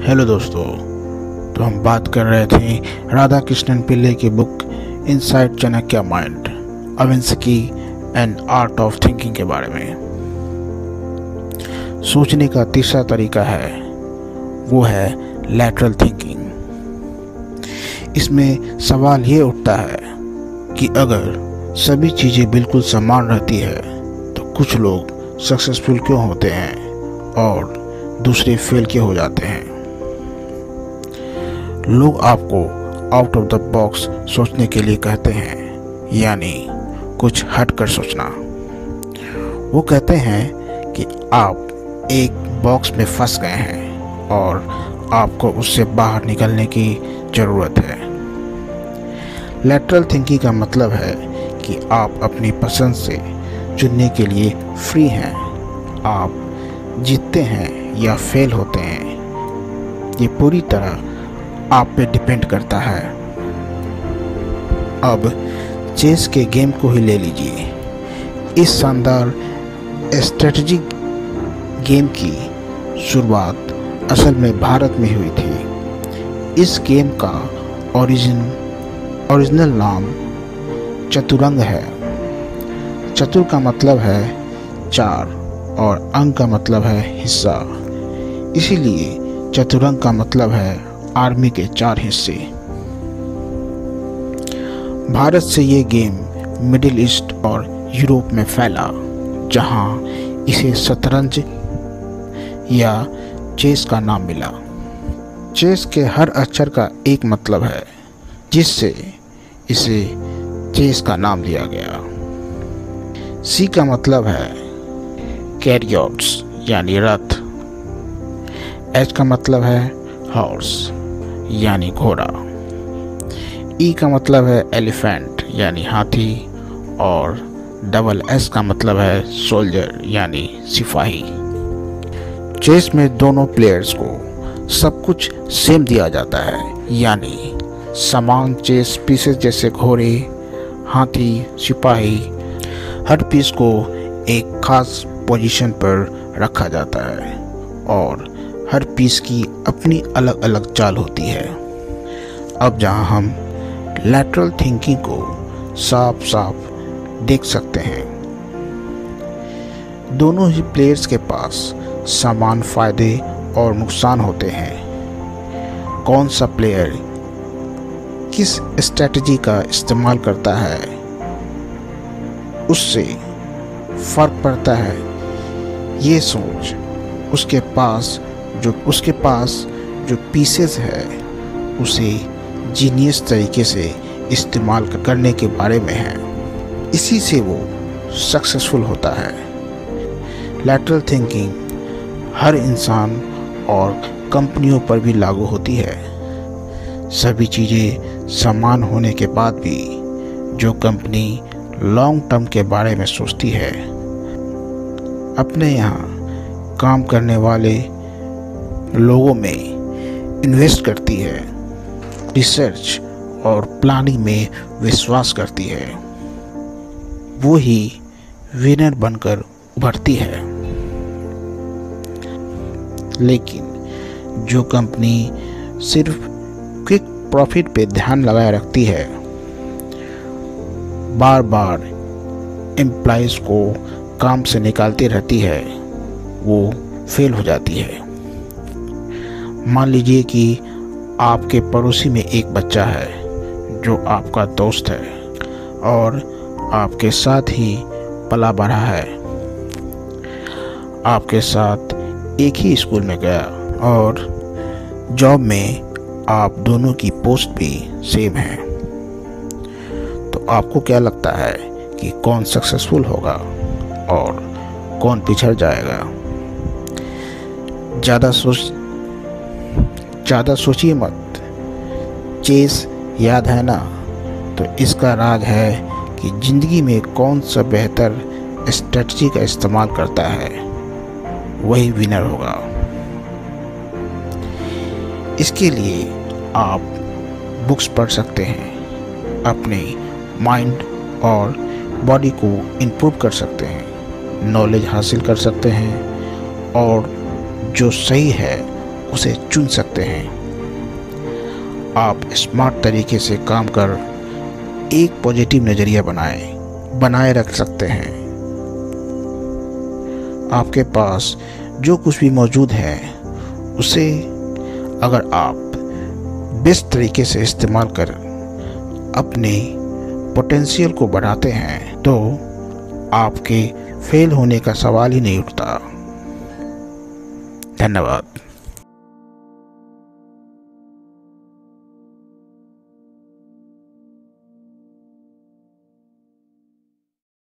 Hello दोस्तों। तो हम बात कर रहे थे राधा कृष्णन पिल्ले की बुक इनसाइड चाणक्य माइंड अविंस्की एंड आर्ट ऑफ थिंकिंग के बारे में। सोचने का तीसरा तरीका है वो है लैटरल थिंकिंग। इसमें सवाल ये उठता है कि अगर सभी चीज़ें बिल्कुल समान रहती है तो कुछ लोग सक्सेसफुल क्यों होते हैं और दूसरे फेल क्यों हो जाते हैं। लोग आपको आउट ऑफ द बॉक्स सोचने के लिए कहते हैं, यानी कुछ हटकर सोचना। वो कहते हैं कि आप एक बॉक्स में फंस गए हैं और आपको उससे बाहर निकलने की ज़रूरत है। लैटरल थिंकिंग का मतलब है कि आप अपनी पसंद से चुनने के लिए फ्री हैं। आप जीतते हैं या फेल होते हैं, ये पूरी तरह आप पे डिपेंड करता है। अब चेस के गेम को ही ले लीजिए। इस शानदार स्ट्रेटजिक गेम की शुरुआत असल में भारत में हुई थी। इस गेम का ओरिजिनल नाम चतुरंग है। चतुर का मतलब है चार और अंग का मतलब है हिस्सा, इसीलिए चतुरंग का मतलब है आर्मी के 4 हिस्से। भारत से ये गेम मिडिल ईस्ट और यूरोप में फैला, जहां इसे शतरंज या चेस का नाम मिला। चेस के हर अक्षर का एक मतलब है, जिससे इसे चेस का नाम दिया गया। सी का मतलब है कैरियट्स यानी रथ। एच का मतलब है हॉर्स यानी घोड़ा। ई का मतलब है एलिफेंट यानी हाथी और डबल एस का मतलब है सोल्जर यानी सिपाही। चेस में दोनों प्लेयर्स को सब कुछ सेम दिया जाता है, यानी समान चेस पीसेस जैसे घोड़े, हाथी, सिपाही। हर पीस को एक खास पोजीशन पर रखा जाता है और हर पीस की अपनी अलग अलग चाल होती है। अब जहां हम लैटरल थिंकिंग को साफ साफ देख सकते हैं, दोनों ही प्लेयर्स के पास समान फायदे और नुकसान होते हैं। कौन सा प्लेयर किस स्ट्रेटजी का इस्तेमाल करता है, उससे फर्क पड़ता है। ये सोच उसके पास जो पीसेस है उसे जीनियस तरीके से इस्तेमाल करने के बारे में है। इसी से वो सक्सेसफुल होता है। लैटरल थिंकिंग हर इंसान और कंपनियों पर भी लागू होती है। सभी चीज़ें समान होने के बाद भी जो कंपनी लॉन्ग टर्म के बारे में सोचती है, अपने यहाँ काम करने वाले लोगों में इन्वेस्ट करती है, रिसर्च और प्लानिंग में विश्वास करती है, वो ही विनर बनकर उभरती है। लेकिन जो कंपनी सिर्फ क्विक प्रॉफिट पे ध्यान लगाए रखती है, बार बार एम्प्लॉइज को काम से निकालती रहती है, वो फेल हो जाती है। मान लीजिए कि आपके पड़ोसी में एक बच्चा है जो आपका दोस्त है और आपके साथ ही पला बढ़ा है, आपके साथ एक ही स्कूल में गया और जॉब में आप दोनों की पोस्ट भी सेम है। तो आपको क्या लगता है कि कौन सक्सेसफुल होगा और कौन पिछड़ जाएगा? ज़्यादा सोचिए मत। चेस याद है ना? तो इसका राज है कि ज़िंदगी में कौन सा बेहतर स्ट्रेटजी का इस्तेमाल करता है, वही विनर होगा। इसके लिए आप बुक्स पढ़ सकते हैं, अपने माइंड और बॉडी को इम्प्रूव कर सकते हैं, नॉलेज हासिल कर सकते हैं और जो सही है उसे चुन सकते हैं। आप स्मार्ट तरीके से काम कर एक पॉजिटिव नज़रिया बनाए रख सकते हैं। आपके पास जो कुछ भी मौजूद है उसे अगर आप बेस्ट तरीके से इस्तेमाल कर अपने पोटेंशियल को बढ़ाते हैं तो आपके फेल होने का सवाल ही नहीं उठता। धन्यवाद।